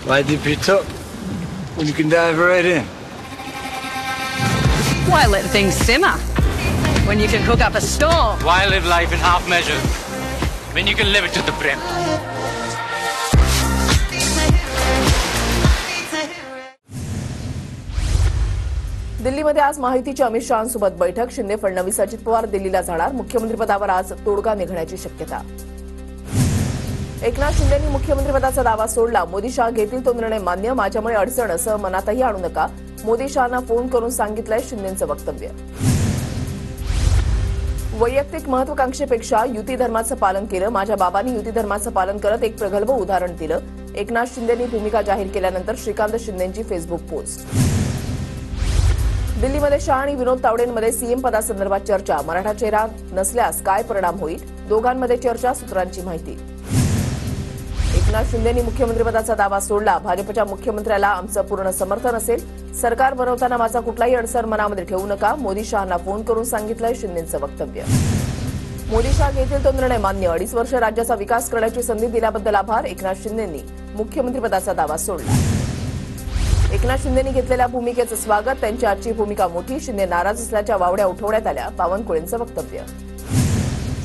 Why dip it up when you can dive right in? Why let things simmer when you can cook up a storm? Why live life in half measures when you can live it to the brim? दिल्लीमध्ये आज माहितीची अमित शहांसोबत बैठक. शिंदे, फडणवीस, अजित पवार दिल्लीला जाणार. मुख्यमंत्रीपदावर आज तोडगा निघण्याची शक्यता. एकनाथ शिंदेंनी मुख्यमंत्रीपदाचा दावा सोडला. मोदी शहा घेतील तो निर्णय मान्य, माझ्यामुळे अडचण असं मनातही आणू नका. मोदी शहांना फोन करून सांगितलंय शिंदेंचं वक्तव्य. वैयक्तिक महत्वाकांक्षेपेक्षा युती धर्माचं पालन केलं. माझ्या बाबांनी युती धर्माचं पालन करत एक प्रगल्भ उदाहरण दिलं. एकनाथ शिंदेंनी भूमिका जाहीर केल्यानंतर श्रीकांत शिंदेंची फेसबुक पोस्ट. दिल्लीमध्ये शहा आणि विनोद तावडेंमध्ये सीएम पदासंदर्भात चर्चा. मराठा चेहरा नसल्यास काय परिणाम होईल? दोघांमध्ये चर्चा, सूत्रांची माहिती. एकनाथ शिंदेंनी मुख्यमंत्रीपदाचा दावा सोडला. भाजपच्या मुख्यमंत्र्याला आमचं पूर्ण समर्थन असेल. सरकार बनवताना माझा कुठलाही अडसर मनामध्ये ठेवू नका. मोदी शहांना फोन करून सांगितलंय शिंदेंचं वक्तव्य. मोदी शहा घेतील तो निर्णय मान्य. 2.5 वर्ष राज्याचा विकास करण्याची संधी दिल्याबद्दल आभार. एकनाथ शिंदेंनी मुख्यमंत्रीपदाचा दावा सोडला. एकनाथ शिंदेंनी घेतलेल्या भूमिकेचं स्वागत. त्यांची आजची भूमिका मोठी. शिंदे नाराज असल्याच्या वावड्या उठवण्यात आल्या. बावनकुळेंचं वक्तव्य.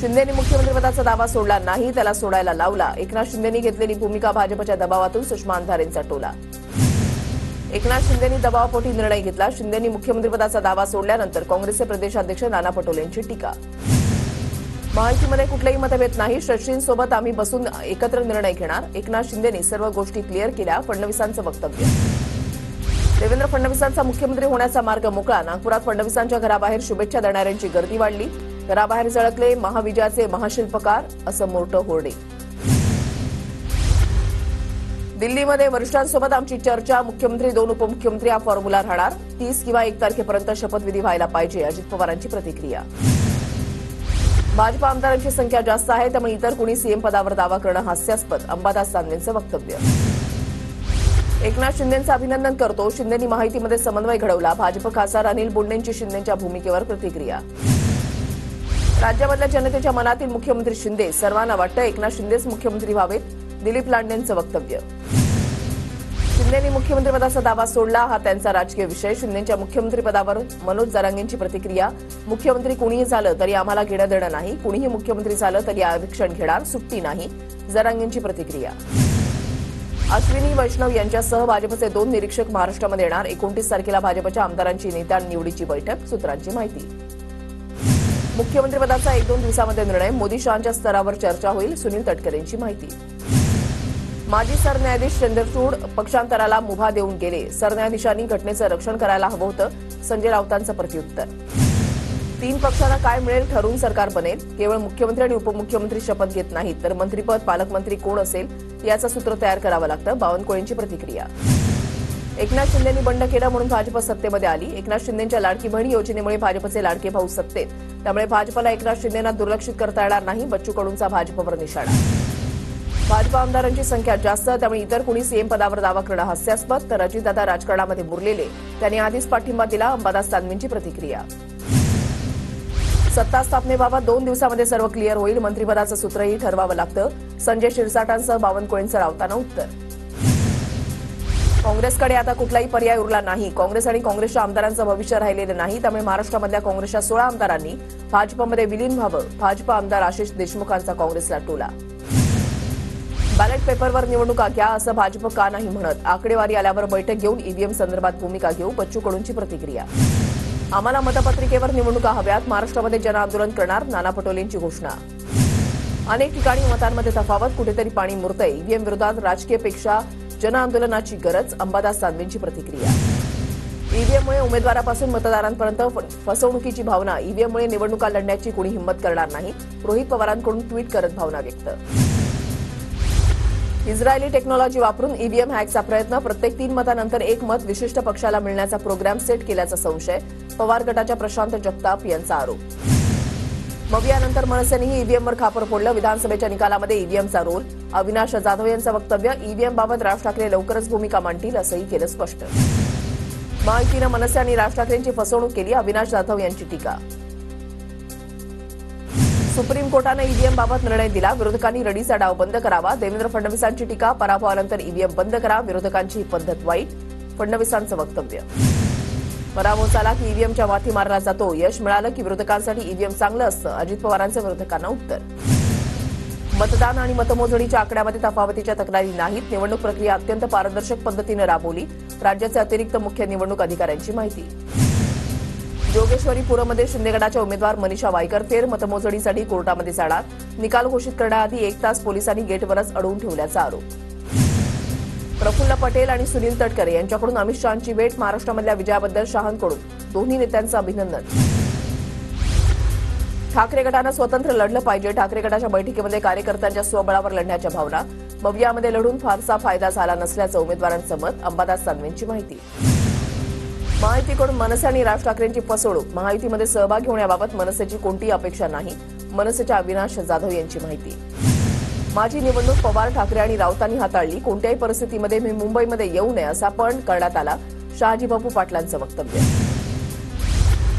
शिंदेंनी मुख्यमंत्रीपदाचा दावा सोडला नाही, त्याला सोडायला लावला. एकनाथ शिंदेंनी घेतलेली भूमिका भाजपच्या दबावातून सुषमा अंधारेंचा टोला. एकनाथ शिंदेंनी दबावापोटी निर्णय घेतला. शिंदेंनी मुख्यमंत्रीपदाचा दावा सोडल्यानंतर काँग्रेसचे प्रदेशाध्यक्ष नाना पटोलेंची टीका. माहितीमध्ये कुठलेही मतभेद नाही. शशींसोबत आम्ही बसून एकत्र निर्णय घेणार. एकनाथ शिंदेंनी सर्व गोष्टी क्लिअर केल्या. फडणवीसांचं वक्तव्य. देवेंद्र फडणवीसांचा मुख्यमंत्री होण्याचा मार्ग मोकळा. नागपुरात फडणवीसांच्या घराबाहेर शुभेच्छा देणाऱ्यांची गर्दी वाढली. घराबाहेर झळकले महाविजयाचे महाशिल्पकार, असं मोठं होर्डिंग. दिल्लीमध्ये वरिष्ठांसोबत आमची चर्चा. मुख्यमंत्री 2 उपमुख्यमंत्री हा फॉर्म्युला राहणार. 30 किंवा 1 तारखेपर्यंत शपथविधी व्हायला पाहिजे. अजित पवारांची प्रतिक्रिया. भाजप आमदारांची संख्या जास्त आहे, त्यामुळे इतर कुणी सीएम पदावर दावा करणं हास्यास्पद. अंबादास दानवेंचं वक्तव्य. एकनाथ शिंदेंचं अभिनंदन करतो. शिंदेंनी माहितीमध्ये समन्वय घडवला. भाजप खासदार अनिल बोंडेंची शिंदेंच्या भूमिकेवर प्रतिक्रिया. राज्यामधल्या जनतेच्या मनातील मुख्यमंत्री शिंदे. सर्वांना वाटतं एकनाथ शिंदेच मुख्यमंत्री व्हावेत. दिलीप लांडेंचं वक्तव्य. शिंदेंनी मुख्यमंत्रीपदाचा दावा सोडला, हा त्यांचा राजकीय विषय. शिंदेंच्या मुख्यमंत्रीपदावर मनोज जरांगेंची प्रतिक्रिया. मुख्यमंत्री कुणीही झालं तरी आम्हाला घेणं देणं नाही. कुणीही मुख्यमंत्री झालं तरी आरक्षण घेणार, सुट्टी नाही. जरांगेंची प्रतिक्रिया. अश्विनी वैष्णव यांच्यासह भाजपचे 2 निरीक्षक महाराष्ट्रामध्ये येणार. 29 तारखेला भाजपच्या आमदारांची नेत्या निवडीची बैठक. सूत्रांची माहिती. मुख्यमंत्रीपदाचा 1-2 दिवसामध्ये निर्णय. मोदी शहांच्या स्तरावर चर्चा होईल. सुनील तटकरेंची माहिती. माजी सरन्यायाधीश चंद्रचूड पक्षांतराला मुभा देऊन गेले. सरन्यायाधीशांनी घटनेचं रक्षण करायला हवं होतं. संजय राऊतांचं प्रत्युत्तर. 3 पक्षांना काय मिळेल ठरवून सरकार बनेल. केवळ मुख्यमंत्री आणि उपमुख्यमंत्री शपथ घेत नाहीत, तर मंत्रिपद, पालकमंत्री कोण असेल याचं सूत्र तयार करावं लागतं. बावनकुळेंची प्रतिक्रिया. एकनाथ शिंदेंनी बंड केलं म्हणून भाजप सत्तेमध्ये आली. एकनाथ शिंदेंच्या लाडकी बहीण योजनेमुळे भाजपचे लाडके भाऊ सत्तेत, त्यामुळे भाजपला एकनाथ शिंदेंना दुर्लक्षित करता येणार नाही. बच्चू कडूंचा भाजपवर निशाणा. भाजप आमदारांची संख्या जास्त, त्यामुळे इतर कुणी सीएम पदावर दावा करणं हास्यास्पद. तर अजितदादा राजकारणामध्ये बुरलेले, त्यांनी आधीच पाठिंबा दिला. अंबादास दानवेंची प्रतिक्रिया. सत्ता स्थापनेबाबत 2 दिवसामध्ये सर्व क्लिअर होईल. मंत्रिपदाचं सूत्रही ठरवावं लागतं. संजय शिरसाटांसह बावनकुळेंचं राऊतांना उत्तर. काँग्रेसकडे आता कुठलाही पर्याय उरला नाही. काँग्रेस आणि काँग्रेसच्या आमदारांचं भविष्य राहिलेलं नाही, त्यामुळे महाराष्ट्रामधल्या काँग्रेसच्या 16 आमदारांनी भाजपमध्ये विलीन व्हावं. भाजप आमदार आशिष देशमुखांचा काँग्रेसला टोला. बॅलेट पेपरवर निवडणुका घ्या, असं भाजप का नाही म्हणत. आकडेवारी आल्यावर बैठक घेऊन ईव्हीएम संदर्भात भूमिका घेऊ. बच्चू कडूंची प्रतिक्रिया. आम्हाला मतपत्रिकेवर निवडणुका हव्यात. महाराष्ट्रामध्ये जनआंदोलन करणार. नाना पटोलेंची घोषणा. अनेक ठिकाणी मतांमध्ये तफावत, कुठेतरी पाणी मुरतंय. ईव्हीएम विरोधात राजकीयपेक्षा जनआंदोलनाची गरज. अंबादास दानवेंची प्रतिक्रिया. ईव्हीएममुळे उमेदवारापासून मतदारांपर्यंत फसवणुकीची भावना. ईव्हीएममुळे निवडणुका लढण्याची कुणी हिंमत करणार नाही. रोहित पवारांकडून ट्विट करत भावना व्यक्त. इस्रायली टेक्नॉलॉजी वापरून ईव्हीएम हॅकचा प्रयत्न. प्रत्येक 3 मतानंतर 1 मत विशिष्ट पक्षाला मिळण्याचा प्रोग्राम सेट केल्याचा संशय. पवार गटाच्या प्रशांत जगताप यांचा आरोप. मवियानंतर मनसेनेही ईव्हीएमवर खापर फोडलं. विधानसभेच्या निकालामध्ये ईव्हीएमचा रोल. अविनाश जाधव यांचं वक्तव्य. ईव्हीएमबाबत राज ठाकरे लवकरच भूमिका मांडतील, असंही केलं स्पष्ट. माहितीनं मनसे आणि राज ठाकरेंची फसवणूक केली. अविनाश जाधव यांची टीका. सुप्रीम कोर्टाने ईव्हीएम बाबत निर्णय दिला. विरोधकांनी रडीचा डाव बंद करावा. देवेंद्र फडणवीसांची टीका. पराभवानंतर ईव्हीएम बंद करा. विरोधकांची ही पद्धत वाईट. फडणवीसांचं वक्तव्य. पराभव झाला की ईव्हीएमच्या माथी मारला जातो. यश मिळालं की विरोधकांसाठी ईव्हीएम चांगलं असतं. अजित पवारांचं विरोधकांना उत्तर. मतदान आणि मतमोजणीच्या आकड्यामध्ये तफावतीच्या तक्रारी नाहीत. निवडणूक प्रक्रिया अत्यंत पारदर्शक पद्धतीने राबवली. राज्याचे अतिरिक्त मुख्य निवडणूक अधिकाऱ्यांची माहिती. जोगेश्वरी पूरमध्ये शिंदे गटाच्या उमेदवार मनीषा वायकर फेर मतमोजणीसाठी कोर्टामध्ये जाणार. निकाल घोषित करण्याआधी 1 तास पोलिसांनी गेटवरच अडवून ठेवल्याचा आरोप. प्रफुल्ल पटेल आणि सुनील तटकरे यांच्याकडून अमित शहांची भेट. महाराष्ट्रामधल्या विजयाबद्दल शहांकडून दोन्ही नेत्यांचं अभिनंदन. ठाकरे गटानं स्वतंत्र लढलं पाहिजे. ठाकरे गटाच्या बैठकीमध्ये कार्यकर्त्यांच्या स्वबळावर लढण्याच्या भावना. भव्यामध्ये लढून फारसा फायदा झाला नसल्याचं उमेदवारांचं मत. अंबादास दानवेंची माहिती. महायुतीकडून मनसे आणि राज ठाकरेंची फसवणूक. महायुतीमध्ये सहभागी होण्याबाबत मनसेची कोणतीही अपेक्षा नाही. मनसेच्या अविनाश जाधव यांची माहिती. माझी निवडणूक पवार, ठाकरे आणि राऊतांनी हाताळली. कोणत्याही परिस्थितीमध्ये मी मुंबईमध्ये येऊ नये असा पण करण्यात आला. शहाजी बापू पाटलांचं वक्तव्य.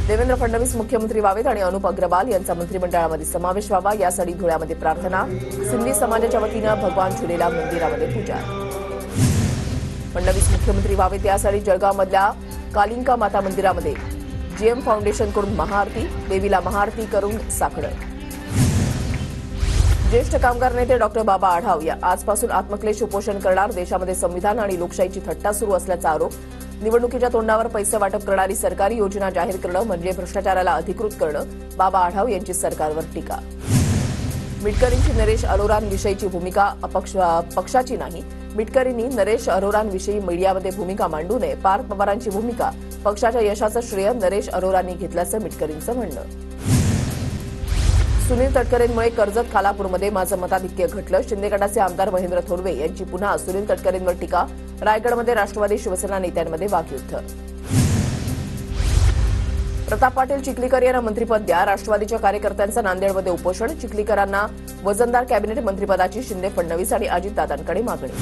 देवेंद्र फडणवीस मुख्यमंत्री व्हावेत आणि अनुप अग्रवाल यांचा मंत्रिमंडळामध्ये समावेश व्हावा यासाठी धुळ्यामध्ये प्रार्थना. सिंधी समाजाच्या वतीनं भगवान झुलेलाल मंदिरामध्ये पूजा. फडणवीस मुख्यमंत्री व्हावेत यासाठी जळगावमधल्या कालिंका माता मंदिरामध्ये जीएम फाउंडेशनकडून महाआरती. देवीला महाआरती करून साकडं. ज्येष्ठ कामगार नेते डॉक्टर बाबा आढाव या आजपासून आत्मक्लेश उपोषण करणार. देशामध्ये संविधान आणि लोकशाहीची थट्टा सुरू असल्याचा आरोप. निवडणुकीच्या तोंडावर पैसे वाटप करणारी सरकारी योजना जाहीर करणं म्हणजे भ्रष्टाचाराला अधिकृत करणं. बाबा आढाव यांची सरकारवर टीका. मिटकरींची नरेश अरोरांविषयीची भूमिका पक्षाची नाही. मिटकरींनी नरेश अरोरांविषयी मीडियामध्ये भूमिका मांडू नये. पार्थ पवारांची भूमिका. पक्षाच्या यशाचं श्रेय नरेश अरोरांनी घेतल्याचं मिटकरींचं म्हणणं. सुनील तटकरेंमुळे कर्जत खालापूरमध्ये माझं मताधिक्य घटलं. शिंदे गटाचे आमदार महेंद्र थोरवे यांची पुन्हा सुनील तटकरेंवर टीका. रायगडमध्ये राष्ट्रवादी शिवसेना नेत्यांमध्ये वाकयुद्ध. प्रताप पाटील चिखलीकर यांना मंत्रिपद द्या. राष्ट्रवादीच्या कार्यकर्त्यांचं नांदेडमध्ये उपोषण. चिखलीकरांना वजनदार कॅबिनेट मंत्रिपदाची शिंदे, फडणवीस आणि अजितदादांकडे मागणी.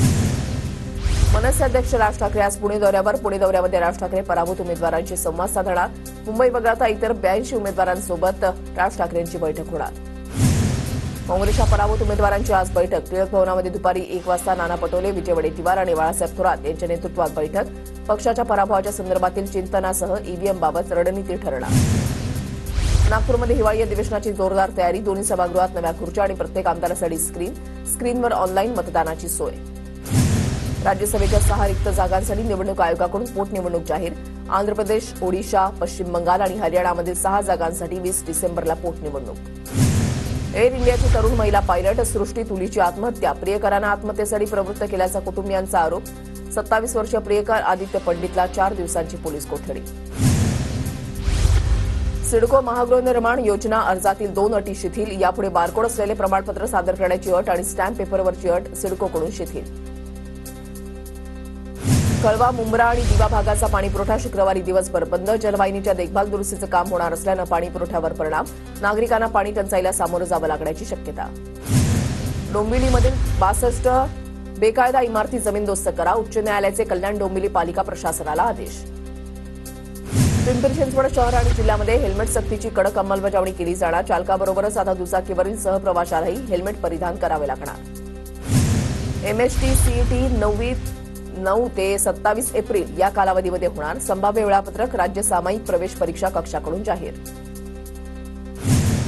मनसे अध्यक्ष राज ठाकरे आज पुणे दौऱ्यावर. पुणे दौऱ्यामध्ये राज ठाकरे पराभूत उमेदवारांशी संवाद साधणार. मुंबई वगळता इतर 82 उमेदवारांसोबत राज ठाकरेंची बैठक होणार. काँग्रेसच्या पराभूत उमेदवारांची आज बैठक. टिळक भवनामध्ये दुपारी 1 वाजता नाना पटोले, विजय वडेट्टीवार आणि बाळासाहेब थोरात यांच्या नेतृत्वात बैठक. पक्षाच्या पराभवाच्या संदर्भातील चिंतनासह ईव्हीएमबाबत रणनीती ठरणार. नागपूरमध्ये हिवाळी अधिवेशनाची जोरदार तयारी. दोन्ही सभागृहात नव्या खुर्च्या आणि प्रत्येक आमदारासाठी स्क्रीनवर ऑनलाईन मतदानाची सोय. राज्यसभेच्या 6 रिक्त जागांसाठी निवडणूक आयोगाकडून पोटनिवडणूक जाहीर. आंध्र प्रदेश, ओडिशा, पश्चिम बंगाल आणि हरियाणामधील 6 जागांसाठी 20 डिसेंबरला पोटनिवडणूक. एअर इंडियाची तरुण महिला पायलट सृष्टी तुलीची आत्महत्या. प्रियकरानं आत्महत्येसाठी प्रवृत्त केल्याचा कुटुंबियांचा आरोप. 27 वर्षीय प्रियकर आदित्य पंडितला 4 दिवसांची पोलीस कोठडी. सिडको महागृहनिर्माण योजना अर्जातील 2 अटी शिथिल. यापुढे बारकोड असलेले प्रमाणपत्र सादर करण्याची अट आणि स्टॅम्प पेपरवरची अट सिडकोकडून शिथिल. कळवा, मुंब्रा आणि दिवा भागाचा पाणीपुरवठा शुक्रवारी दिवसभर बंद. जलवाहिनीच्या देखभाल दुरुस्तीचं काम होणार असल्यानं पाणीपुरवठ्यावर परिणाम. नागरिकांना पाणी टंचाईला सामोरं जावं लागण्याची शक्यता. डोंबिवलीमधील 62 बेकायदा इमारती जमीनदोस्त करा. उच्च न्यायालयाचे कल्याण डोंबिवली पालिका प्रशासनाला आदेश. पिंपरी चिंचवड शहर आणि जिल्ह्यामध्ये हेल्मेट सक्तीची कडक अंमलबजावणी केली जाणार. चालकाबरोबरच आता दुचाकीवरील सहप्रवाशालाही हेल्मेट परिधान करावे लागणार. एमएसटी सीईटी 9 ते 27 एप्रिल या कालावधीमध्ये होणार. संभाव्य वेळापत्रक राज्य सामायिक प्रवेश परीक्षा कक्षाकडून जाहीर.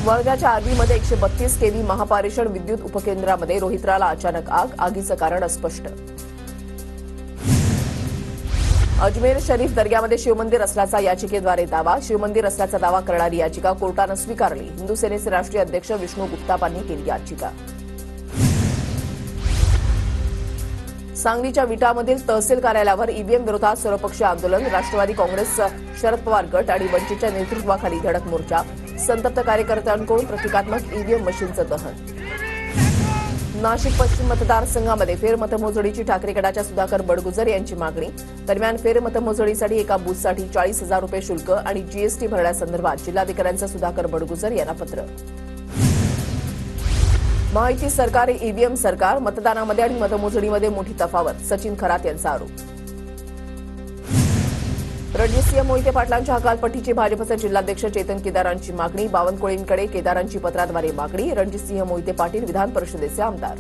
वर्ध्याच्या आर्वीमध्ये 132 केव्ही महापारेषण विद्युत उपकेंद्रामध्ये रोहित्राला अचानक आग. आगीचं कारण अस्पष्ट. अजमेर शरीफ दर्ग्यामध्ये शिवमंदिर असल्याचा याचिकेद्वारे दावा. शिवमंदिर असल्याचा दावा करणारी याचिका कोर्टानं स्वीकारली. हिंदू सेनेचे राष्ट्रीय अध्यक्ष विष्णू गुप्तापांनी केली याचिका. सांगलीच्या विटामधील तहसील कार्यालयावर ईव्हीएम विरोधात सर्वपक्षीय आंदोलन. राष्ट्रवादी काँग्रेस, शरद पवार गट आणि वंचितच्या नेतृत्वाखाली धडक मोर्चा. संतप्त कार्यकर्त्यांकडून प्रतिकात्मक ईव्हीएम मशीनचं दहन. नाशिक पश्चिम मतदारसंघामध्ये फेरमतमोजणीची ठाकरे गटाच्या सुधाकर बडगुजर यांची मागणी. दरम्यान फेरमतमोजणीसाठी एका बूथसाठी 40,000 रुपये शुल्क आणि जीएसटी भरण्यासंदर्भात जिल्हाधिकाऱ्यांचं सुधाकर बडगुजर यांना पत्र. महायुती सरकार हे ईव्हीएम सरकार. मतदानामध्ये आणि मतमोजणीमध्ये मोठी तफावत. सचिन खरात यांचा आरोप. रणजितसिंह मोहिते पाटलांच्या हकालपट्टीची भाजपचे जिल्हाध्यक्ष चेतन केदारांची मागणी. बावनकुळेंकडे केदारांची पत्राद्वारे मागणी. रणजितसिंह मोहिते पाटील विधान परिषदेचे आमदार.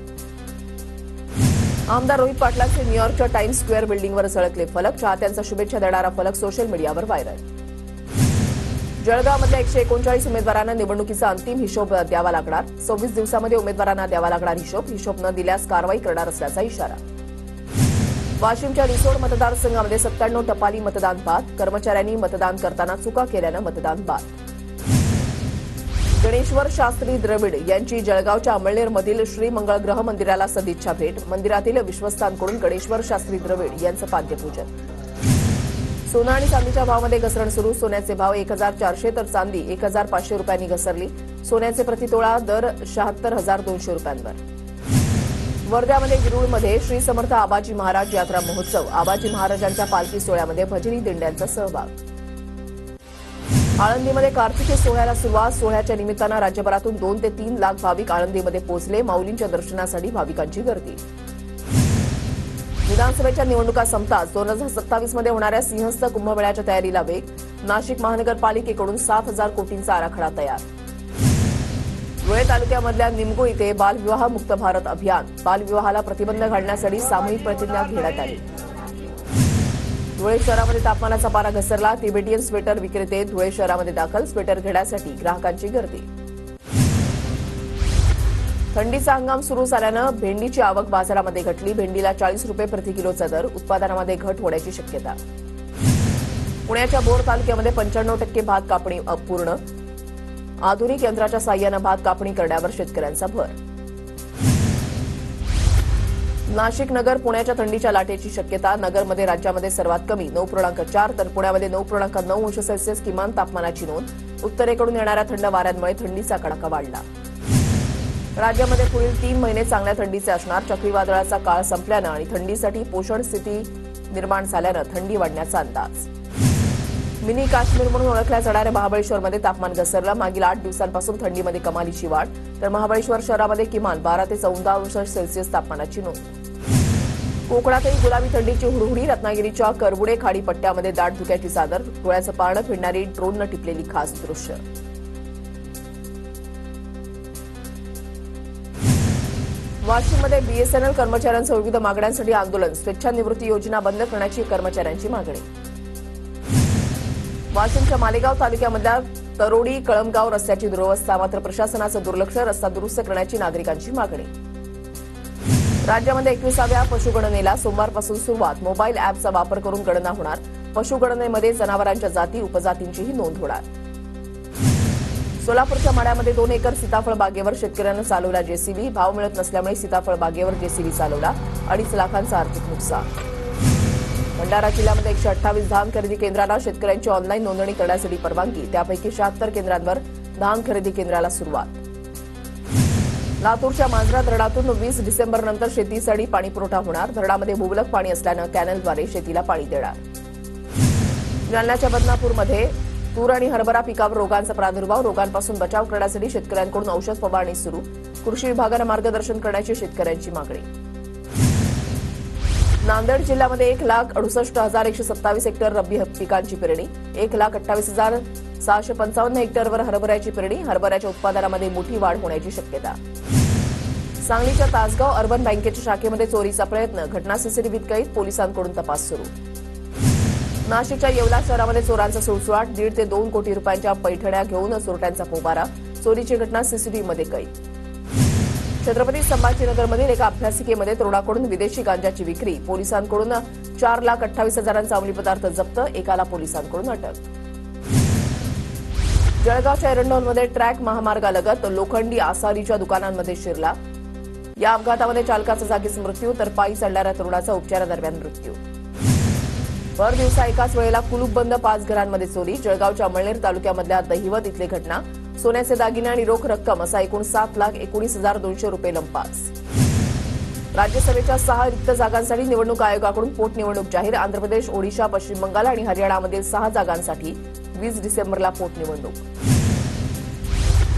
आमदार रोहित पाटलांचे न्यूयॉर्कच्या टाइम्स स्क्वेअर बिल्डिंगवर झळकले फलक. चाहत्यांचा शुभेच्छा देणारा फलक सोशल मीडियावर व्हायरल. जळगावमधल्या 139 उमेदवारांना निवडणुकीचा अंतिम हिशोब द्यावा लागणार. 26 दिवसांमध्ये उमेदवारांना द्यावा लागणार हिशोब न दिल्यास कारवाई करणार असल्याचा इशारा. वाशिमच्या रिसोड मतदारसंघामध्ये 97 टपाली मतदान बाद. कर्मचाऱ्यांनी मतदान करताना चुका केल्यानं मतदान बाद. गणेश्वर शास्त्री द्रविड यांची जळगावच्या अमळनेरमधील श्री मंगळ ग्रह मंदिराला सदिच्छा भेट. मंदिरातील विश्वस्तांकडून गणेश्वर शास्त्री द्रविड यांचं पाद्यपूजन. सोनं आणि चांदीच्या भावामध्ये घसरण सुरू. सोन्याचे भाव 1400 तर चांदी 1500 रुपयांनी घसरली. सोन्याचे प्रतितोळा दर 76,200 रुपयांवर. वर्ध्यामध्ये विरुळमध्ये श्री समर्थ आबाजी महाराज यात्रा महोत्सव. आबाजी महाराजांच्या पालखी सोहळ्यामध्ये भजनी दिंड्यांचा सहभाग. आळंदीमध्ये कार्तिकी सोहळ्याला सुरुवात. सोहळ्याच्या निमित्तानं राज्यभरातून 2 ते 3 लाख भाविक आळंदीमध्ये पोहोचले. माऊलींच्या दर्शनासाठी भाविकांची गर्दी. विधानसभेच्या निवडणुका संपताच 2027 मध्ये होणाऱ्या सिंहस्थ कुंभमेळ्याच्या तयारीला वेग. नाशिक महानगरपालिकेकडून 7,000 कोटींचा आराखडा तयार. धुळे तालुक्यामधल्या निमगो इथे बालविवाह मुक्त भारत अभियान. बालविवाहाला प्रतिबंध घालण्यासाठी सामूहिक प्रतिज्ञा घेण्यात आली. धुळे शहरामध्ये तापमानाचा पारा घसरला. तिबेटियन स्वेटर विक्रेते धुळे शहरामध्ये दाखल. स्वेटर घेण्यासाठी ग्राहकांची गर्दी. थंडीचा हंगाम सुरू झाल्यानं भेंडीची आवक बाजारामध्ये घटली. भेंडीला 40 रुपये प्रति किलोचा दर. उत्पादनामध्ये घट होण्याची शक्यता. पुण्याच्या बोर तालुक्यामध्ये 95% भात कापणी अपूर्ण. आधुनिक यंत्राच्या साह्यानं भात कापणी करण्यावर शेतकऱ्यांचा भर. नाशिक नगर पुण्याच्या थंडीच्या लाटेची शक्यता. नगरमध्ये राज्यामध्ये सर्वात कमी 9.4 तर पुण्यामध्ये 9.9 अंश सेल्सिअस किमान तापमानाची नोंद. उत्तरेकडून येणाऱ्या थंड वाऱ्यांमुळे थंडीचा कडाका वाढला. राज्यामध्ये पुढील 3 महिने चांगल्या थंडीचे असणार. चक्रीवादळाचा काळ संपल्यानं आणि थंडीसाठी पोषण स्थिती निर्माण झाल्यानं थंडी वाढण्याचा अंदाज. मिनी काश्मीर म्हणून ओळखल्या जाणाऱ्या महाबळेश्वरमध्ये तापमान घसरलं. मागील 8 दिवसांपासून थंडीमध्ये कमालीची वाढ. तर महाबळेश्वर शहरामध्ये किमान 12 ते 14 अंश सेल्सिअस तापमानाची नोंद. कोकणातही गुलाबी थंडीची हुडहुडी. रत्नागिरीच्या करबुडे खाडी पट्ट्यामध्ये दाट धुक्याची चादर. डोळ्याचं पारणं फिरणारी ड्रोननं टिपलेली खास दृश्य. वाशिममध्ये बीएसएनएल कर्मचाऱ्यांसह विविध मागण्यांसाठी आंदोलन. स्वेच्छानिवृत्ती योजना बंद करण्याची कर्मचाऱ्यांची मागणी. वाशिमच्या मालेगाव तालुक्यामधल्या तरोडी कळमगाव रस्त्याची दुरवस्था. मात्र प्रशासनाचं दुर्लक्ष. रस्ता दुरुस्त करण्याची नागरिकांची मागणी. राज्यामध्ये 21व्या पशुगणनेला सोमवारपासून सुरुवात. मोबाईल अॅपचा वापर करून गणना होणार. पशुगणनेमध्ये जनावरांच्या जाती उपजातींचीही नोंद होणार. सोलापूरच्या माड्यामध्ये 2 एकर सीताफळ बागेवर शेतकऱ्यांना चालवला जेसीबी. भाव मिळत नसल्यामुळे सीताफळ बागेवर जेसीबी चालवला. 2.5 लाखांचं आर्थिक नुकसान. भंडारा जिल्ह्यामध्ये 128 धान खरेदी केंद्रांना शेतकऱ्यांची ऑनलाईन नोंदणी करण्यासाठी परवानगी. त्यापैकी 76 केंद्रांवर धान खरेदी केंद्राला सुरुवात. लातूरच्या मांजरा धरणातून 20 डिसेंबरनंतर शेतीसाठी पाणीपुरवठा होणार. धरणामध्ये मुबलक पाणी असल्यानं कॅनलद्वारे शेतीला पाणी देणार. जालन्याच्या बदनापूरमध्ये तूर आणि हरभरा पिकावर रोगांचा प्रादुर्भाव. रोगांपासून बचाव करण्यासाठी शेतकऱ्यांकडून औषध फवारणी सुरू. कृषी विभागानं मार्गदर्शन करण्याची शेतकऱ्यांची मागणी. नांदेड जिल्ह्यामध्ये 1,68,127 हेक्टर रब्बी पिकांची पेरणी. 1,28,655 हेक्टरवर हरभऱ्याची पेरणी. हरभऱ्याच्या उत्पादनामध्ये मोठी वाढ होण्याची शक्यता. सांगलीच्या तासगाव अर्बन बँकेच्या शाखेमध्ये चोरीचा प्रयत्न. घटना सीसीटीव्हीत कैद. पोलिसांकडून तपास सुरू. नाशिकच्या येवला शहरामध्ये चोरांचा सुळसुळाट. 1.5 ते 2 कोटी रुपयांच्या पैठण्या घेऊन चोरट्यांचा पोबारा. चोरीची घटना सीसीटीव्हीमध्ये कैद. छत्रपती संभाजीनगरमधील एका अभ्यासिकेमध्ये तरुणाकडून विदेशी गांजाची विक्री. पोलिसांकडून 4,28,000चा अंमली पदार्थ जप्त. एकाला पोलिसांकडून अटक. जळगावच्या एरंडोलमध्ये ट्रॅक महामार्गालगत लोखंडी आसारीच्या दुकानांमध्ये शिरला. या अपघातामध्ये चालकाचा जागीच मृत्यू तर पायी चालणाऱ्या तरुणाचा उपचारादरम्यान मृत्यू. भर दिवसा एकाच वेळेला कुलूपबंद 5 घरांमध्ये चोरी. जळगावच्या अमळनेर तालुक्यामधल्या दहिवत इथली घटना. सोन्याचे दागिने आणि रोख रक्कम असा एकूण 7,19,200 रुपये लंपास. राज्यसभेच्या 6 रिक्त जागांसाठी निवडणूक आयोगाकडून पोटनिवडणूक जाहीर. आंध्र प्रदेश, ओडिशा, पश्चिम बंगाल आणि हरियाणामधील 6 जागांसाठी 20 डिसेंबरला पोटनिवडणूक.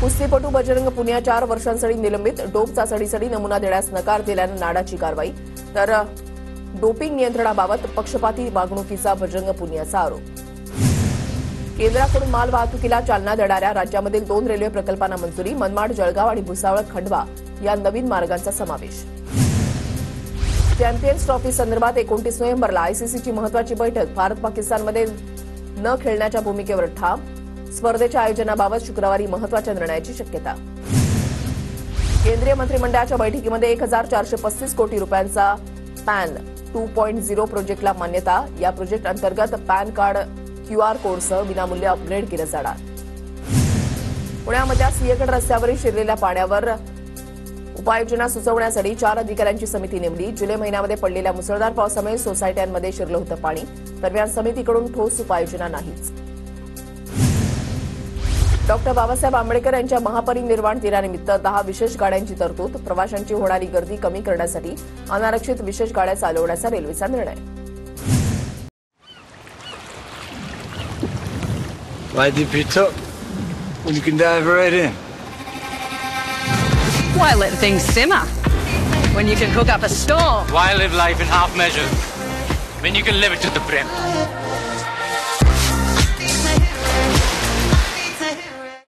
कुस्तीपटू बजरंग पुनिया 4 वर्षांसाठी निलंबित. डोप चाचणीसाठी नमुना देण्यास नकार दिल्यानं नाडाची कारवाई. तर डोपिंग नियंत्रणाबाबत पक्षपाती वागणुकीचा बजरंग पुनियाचा आरोप. केंद्राकडून माल वाहतुकीला चालना देणाऱ्या राज्यामधील 2 रेल्वे प्रकल्पांना मंजुरी. मनमाड, जळगाव आणि भुसावळ, खंडवा या नवीन मार्गांचा समावेश. चॅम्पियन्स ट्रॉफी संदर्भात 29 नोव्हेंबरला आयसीसीची महत्वाची बैठक. भारत पाकिस्तानमध्ये न खेळण्याच्या भूमिकेवर ठाम. स्पर्धेच्या आयोजनाबाबत शुक्रवारी महत्वाच्या निर्णयाची शक्यता. केंद्रीय मंत्रिमंडळाच्या बैठकीमध्ये 1435 कोटी रुपयांचा पॅन 2.0 प्रोजेक्टला मान्यता. या प्रोजेक्ट अंतर्गत पॅन कार्ड QR कोडसह विनामूल्य अपग्रेड केलं जाणार. पुण्यामधल्या सिंहगड रस्त्यावरील शिरलेल्या पाण्यावर उपाययोजना सुचवण्यासाठी 4 अधिकाऱ्यांची समिती नेमली. जुलै महिन्यामध्ये पडलेल्या मुसळधार पावसामुळे सोसायट्यांमध्ये शिरलं होतं पाणी. दरम्यान समितीकडून ठोस उपाययोजना नाहीच. डॉक्टर बाबासाहेब आंबेडकर यांच्या महापरिनिर्वाण दिनानिमित्त 10 विशेष गाड्यांची तरतूद. प्रवाशांची होणारी गर्दी कमी करण्यासाठी अनारक्षित विशेष गाड्या चालवण्याचा रेल्वेचा निर्णय. Why did you tuck when you can dive right in? Why let things simmer when you can cook up a storm? Why live life in half measures when you can live it to the brim?